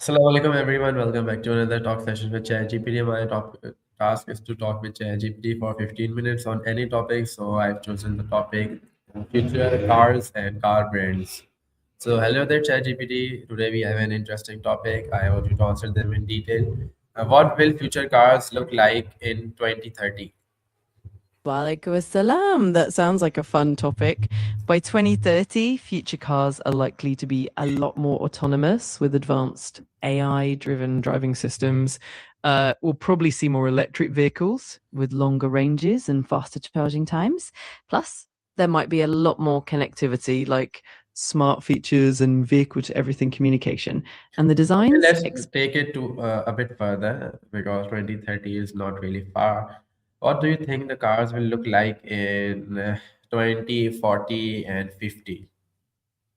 Assalamu alaikum everyone. Welcome back to another talk session with ChatGPT. My task is to talk with ChatGPT for 15 minutes on any topic. So I've chosen the topic future cars and car brands. So hello there, ChatGPT. Today we have an interesting topic. I want you to answer them in detail. What will future cars look like in 2030? Walaikum assalam. That sounds like a fun topic. By 2030, future cars are likely to be a lot more autonomous with advanced AI driven driving systems. We'll probably see more electric vehicles with longer ranges and faster charging times. Plus, there might be a lot more connectivity, like smart features and vehicle to everything communication. And the Okay, designs let's take it to a bit further because 2030 is not really far. What do you think the cars will look like in 20, 40, and 50?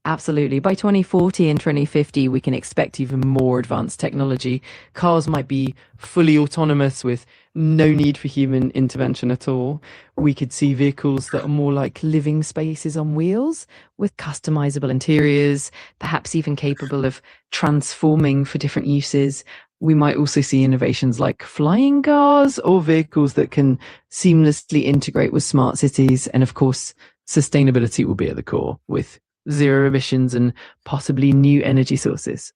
Absolutely. By 2040 and 2050, we can expect even more advanced technology. Cars might be fully autonomous with no need for human intervention at all. We could see vehicles that are more like living spaces on wheels with customizable interiors, perhaps even capable of transforming for different uses. We might also see innovations like flying cars or vehicles that can seamlessly integrate with smart cities. And of course, sustainability will be at the core with zero emissions and possibly new energy sources.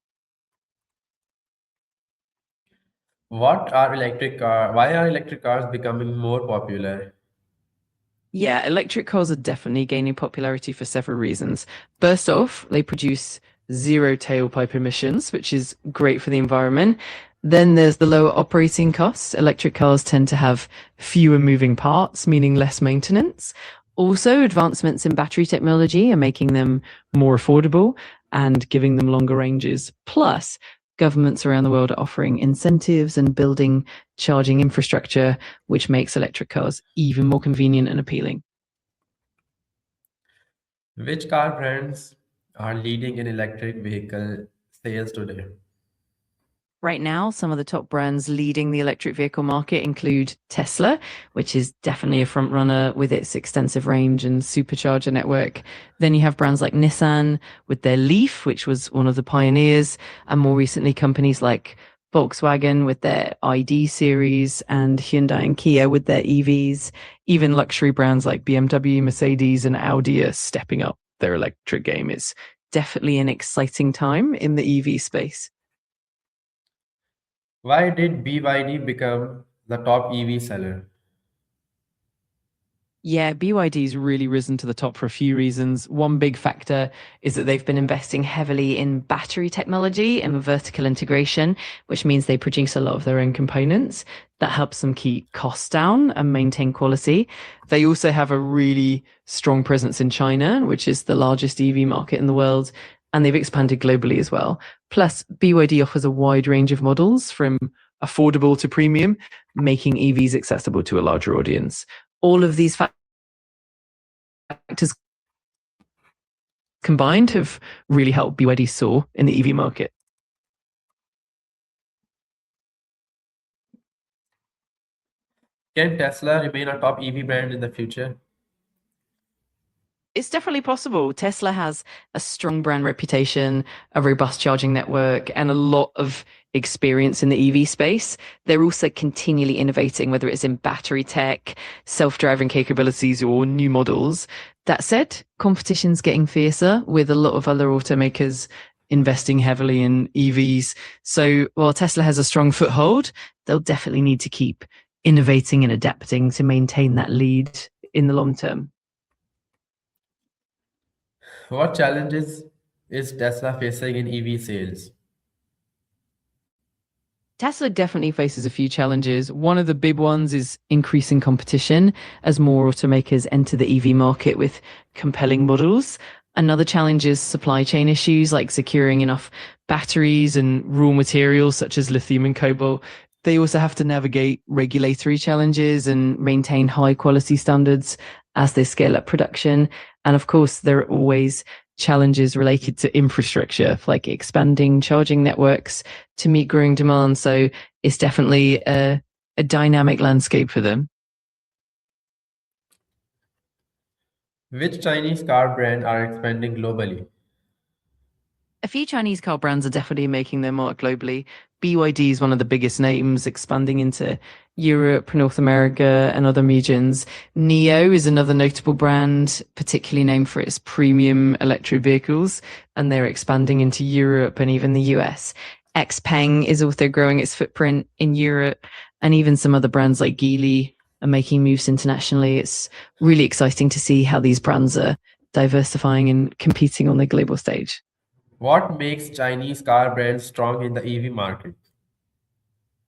Why are electric cars becoming more popular? Yeah, electric cars are definitely gaining popularity for several reasons. First off, they produce zero tailpipe emissions, which is great for the environment. Then there's the lower operating costs. Electric cars tend to have fewer moving parts, meaning less maintenance. Also, advancements in battery technology are making them more affordable and giving them longer ranges. Plus, governments around the world are offering incentives and building charging infrastructure, which makes electric cars even more convenient and appealing. Which car brands are leading in electric vehicle sales today? Right now, some of the top brands leading the electric vehicle market include Tesla, which is definitely a front runner with its extensive range and supercharger network. Then you have brands like Nissan with their Leaf, which was one of the pioneers, and more recently companies like Volkswagen with their ID series and Hyundai and Kia with their EVs. Even luxury brands like BMW, Mercedes, and Audi are stepping up their electric game. It's definitely an exciting time in the EV space. Why did BYD become the top EV seller? Yeah, BYD's really risen to the top for a few reasons. One big factor is that they've been investing heavily in battery technology and vertical integration, which means they produce a lot of their own components. That helps them keep costs down and maintain quality. They also have a really strong presence in China, which is the largest EV market in the world, and they've expanded globally as well. Plus, BYD offers a wide range of models from affordable to premium, making EVs accessible to a larger audience. All of these factors combined have really helped BYD soar in the EV market. Can Tesla remain a top EV brand in the future? It's definitely possible. Tesla has a strong brand reputation, a robust charging network, and a lot of experience in the EV space. They're also continually innovating, whether it's in battery tech, self-driving capabilities, or new models. That said, competition's getting fiercer with a lot of other automakers investing heavily in EVs. So while Tesla has a strong foothold, they'll definitely need to keep innovating and adapting to maintain that lead in the long term. What challenges is Tesla facing in EV sales? Tesla definitely faces a few challenges. One of the big ones is increasing competition as more automakers enter the EV market with compelling models. Another challenge is supply chain issues like securing enough batteries and raw materials such as lithium and cobalt. They also have to navigate regulatory challenges and maintain high quality standards as they scale up production. And of course, there are always challenges related to infrastructure, like expanding charging networks to meet growing demand. So it's definitely a dynamic landscape for them. Which Chinese car brand are expanding globally? A few Chinese car brands are definitely making their mark globally. BYD is one of the biggest names, expanding into Europe, North America, and other regions. NIO is another notable brand, particularly named for its premium electric vehicles, and they're expanding into Europe and even the US. XPeng is also growing its footprint in Europe, and even some other brands like Geely are making moves internationally. It's really exciting to see how these brands are diversifying and competing on the global stage. What makes Chinese car brands strong in the EV market?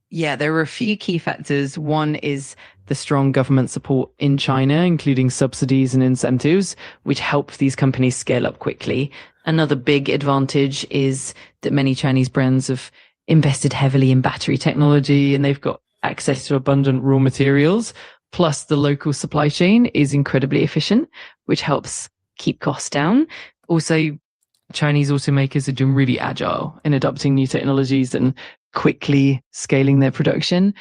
Yeah, there are a few key factors. One is the strong government support in China, including subsidies and incentives, which help these companies scale up quickly. Another big advantage is that many Chinese brands have invested heavily in battery technology and they've got access to abundant raw materials. Plus, the local supply chain is incredibly efficient, which helps keep costs down. Also, Chinese automakers are doing really agile in adopting new technologies and quickly scaling their production.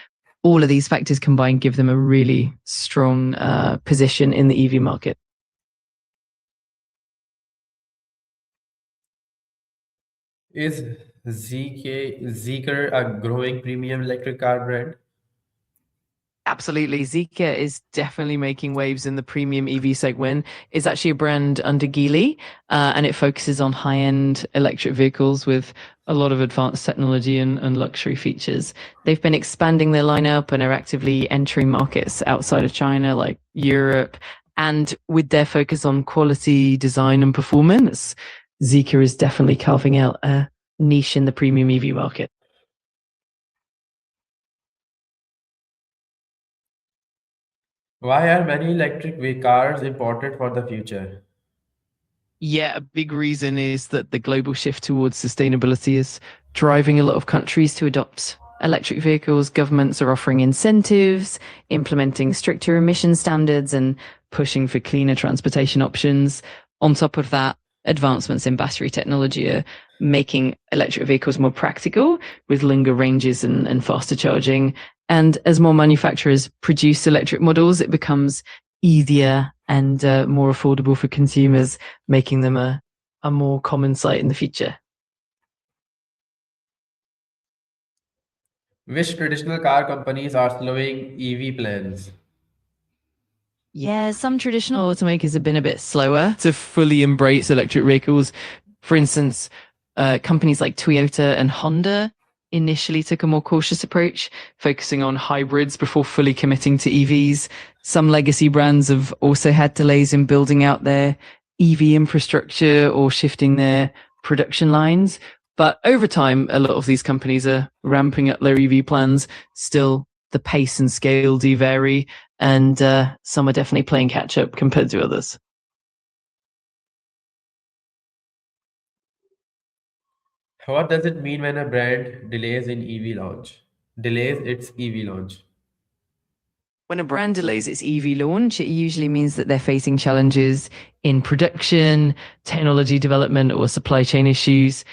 All of these factors combined give them a really strong position in the EV market. Is Zeekr a growing premium electric car brand? Absolutely. Zeekr is definitely making waves in the premium EV segment. It's actually a brand under Geely, and it focuses on high-end electric vehicles with a lot of advanced technology and luxury features. They've been expanding their lineup and are actively entering markets outside of China, like Europe. And with their focus on quality, design, and performance, Zeekr is definitely carving out a niche in the premium EV market. Why are many electric cars important for the future? Yeah, a big reason is that the global shift towards sustainability is driving a lot of countries to adopt electric vehicles. Governments are offering incentives, implementing stricter emission standards, and pushing for cleaner transportation options. On top of that, advancements in battery technology are making electric vehicles more practical with longer ranges and faster charging. And as more manufacturers produce electric models, it becomes easier and more affordable for consumers, making them a more common sight in the future. Which traditional car companies are slowing EV plans? Yeah, some traditional automakers have been a bit slower to fully embrace electric vehicles. For instance, companies like Toyota and Honda initially took a more cautious approach, focusing on hybrids before fully committing to EVs. Some legacy brands have also had delays in building out their EV infrastructure or shifting their production lines. But over time, a lot of these companies are ramping up their EV plans. Still, the pace and scale do vary, and some are definitely playing catch up compared to others. What does it mean when a brand delays its EV launch? When a brand delays its EV launch, it usually means that they're facing challenges in production, technology development, or supply chain issues.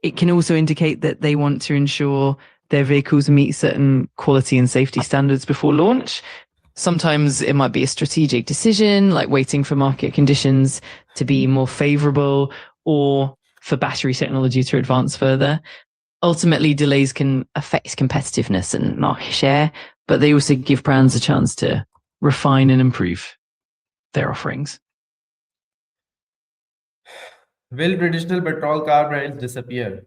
It can also indicate that they want to ensure their vehicles meet certain quality and safety standards before launch. Sometimes it might be a strategic decision, like waiting for market conditions to be more favorable or for battery technology to advance further. Ultimately, delays can affect competitiveness and market share, but they also give brands a chance to refine and improve their offerings. Will traditional petrol car brands disappear?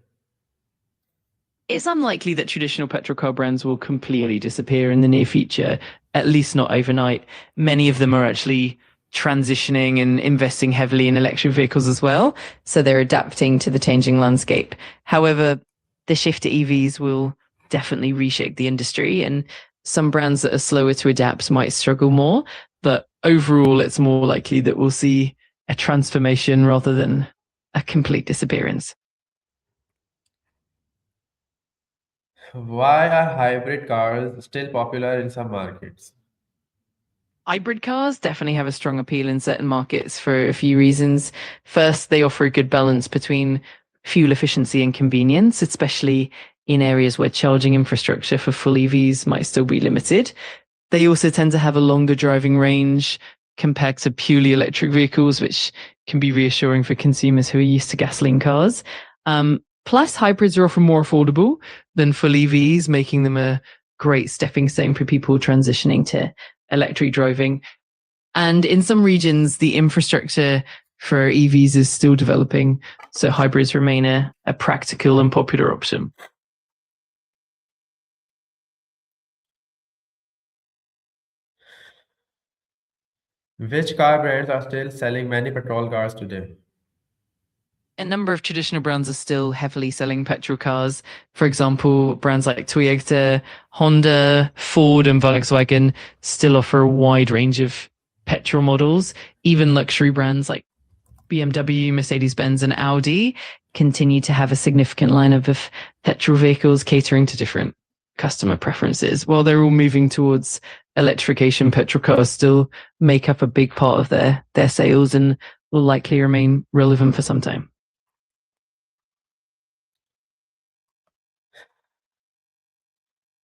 It's unlikely that traditional petrol car brands will completely disappear in the near future, at least not overnight. Many of them are actually transitioning and investing heavily in electric vehicles as well. So they're adapting to the changing landscape. However, the shift to EVs will definitely reshape the industry, and some brands that are slower to adapt might struggle more. But overall, it's more likely that we'll see a transformation rather than a complete disappearance. Why are hybrid cars still popular in some markets? Hybrid cars definitely have a strong appeal in certain markets for a few reasons. First, they offer a good balance between fuel efficiency and convenience, especially in areas where charging infrastructure for full EVs might still be limited. They also tend to have a longer driving range compared to purely electric vehicles, which can be reassuring for consumers who are used to gasoline cars. Plus, hybrids are often more affordable than full EVs, making them a great stepping stone for people transitioning to electric driving. And in some regions, the infrastructure for EVs is still developing, so hybrids remain a practical and popular option. Which car brands are still selling many petrol cars today? A number of traditional brands are still heavily selling petrol cars. For example, brands like Toyota, Honda, Ford, and Volkswagen still offer a wide range of petrol models. Even luxury brands like BMW, Mercedes-Benz, and Audi continue to have a significant lineup of petrol vehicles catering to different customer preferences. While they're all moving towards electrification, petrol cars still make up a big part of their sales and will likely remain relevant for some time.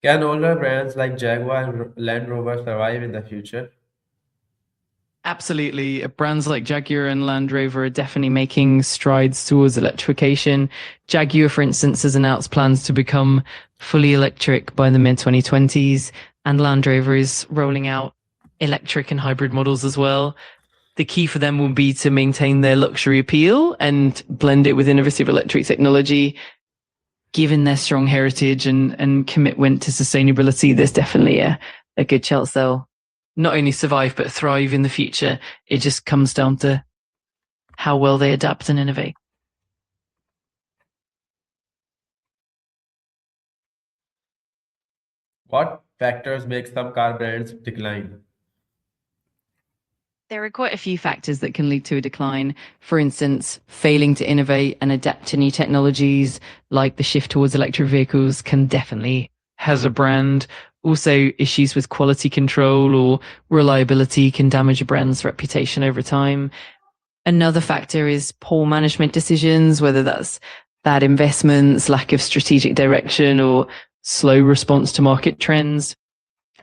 Can older brands like Jaguar and Land Rover survive in the future? Absolutely. Brands like Jaguar and Land Rover are definitely making strides towards electrification. Jaguar, for instance, has announced plans to become fully electric by the mid 2020s, and Land Rover is rolling out electric and hybrid models as well. The key for them will be to maintain their luxury appeal and blend it with innovative electric technology. Given their strong heritage and commitment to sustainability, there's definitely a good chance they'll not only survive but thrive in the future. It just comes down to how well they adapt and innovate. What factors make some car brands decline? There are quite a few factors that can lead to a decline. For instance, failing to innovate and adapt to new technologies, like the shift towards electric vehicles, can definitely has a brand. Also, issues with quality control or reliability can damage a brand's reputation over time. Another factor is poor management decisions, whether that's bad investments, lack of strategic direction, or slow response to market trends.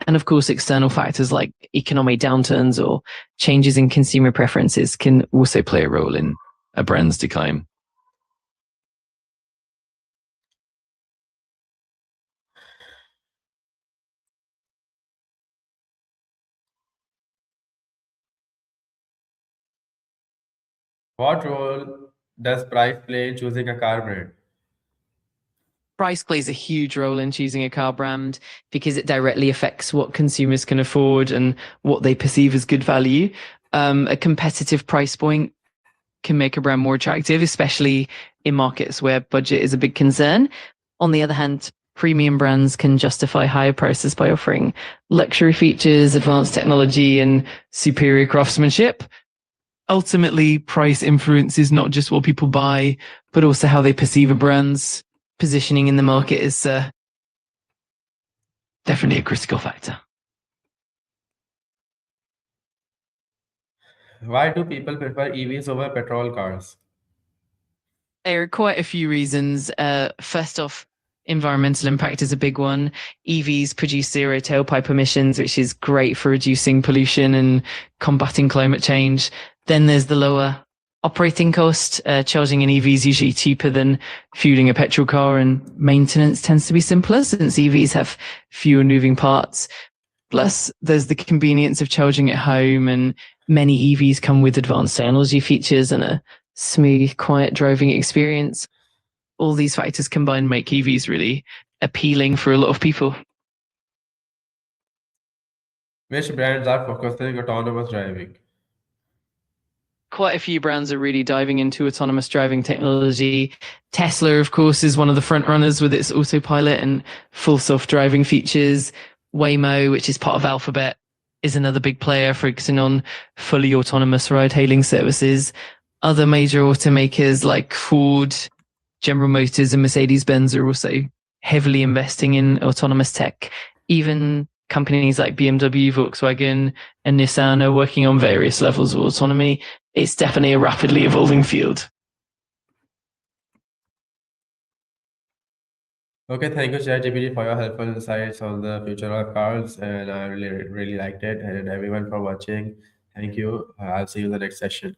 And of course, external factors like economic downturns or changes in consumer preferences can also play a role in a brand's decline. What role does price play in choosing a car brand? Price plays a huge role in choosing a car brand because it directly affects what consumers can afford and what they perceive as good value. A competitive price point can make a brand more attractive, especially in markets where budget is a big concern. On the other hand, premium brands can justify higher prices by offering luxury features, advanced technology, and superior craftsmanship. Ultimately, price influences not just what people buy, but also how they perceive a brand's positioning in the market is definitely a critical factor. Why do people prefer EVs over petrol cars? There are quite a few reasons. First off, environmental impact is a big one. EVs produce zero tailpipe emissions, which is great for reducing pollution and combating climate change. Then there's the lower operating cost. Charging an EV is usually cheaper than fueling a petrol car, and maintenance tends to be simpler since EVs have fewer moving parts. Plus, there's the convenience of charging at home, and many EVs come with advanced technology features and a smooth, quiet driving experience. All these factors combined make EVs really appealing for a lot of people. Which brands are focusing on autonomous driving? Quite a few brands are really diving into autonomous driving technology. Tesla, of course, is one of the front runners with its autopilot and full self-driving features. Waymo, which is part of Alphabet, is another big player focusing on fully autonomous ride-hailing services. Other major automakers like Ford, General Motors, and Mercedes-Benz are also heavily investing in autonomous tech. Even companies like BMW, Volkswagen, and Nissan are working on various levels of autonomy. It's definitely a rapidly evolving field. Okay, thank you, ChatGPT, for your helpful insights on the future of cars, and I really liked it. And everyone for watching, thank you. I'll see you in the next session.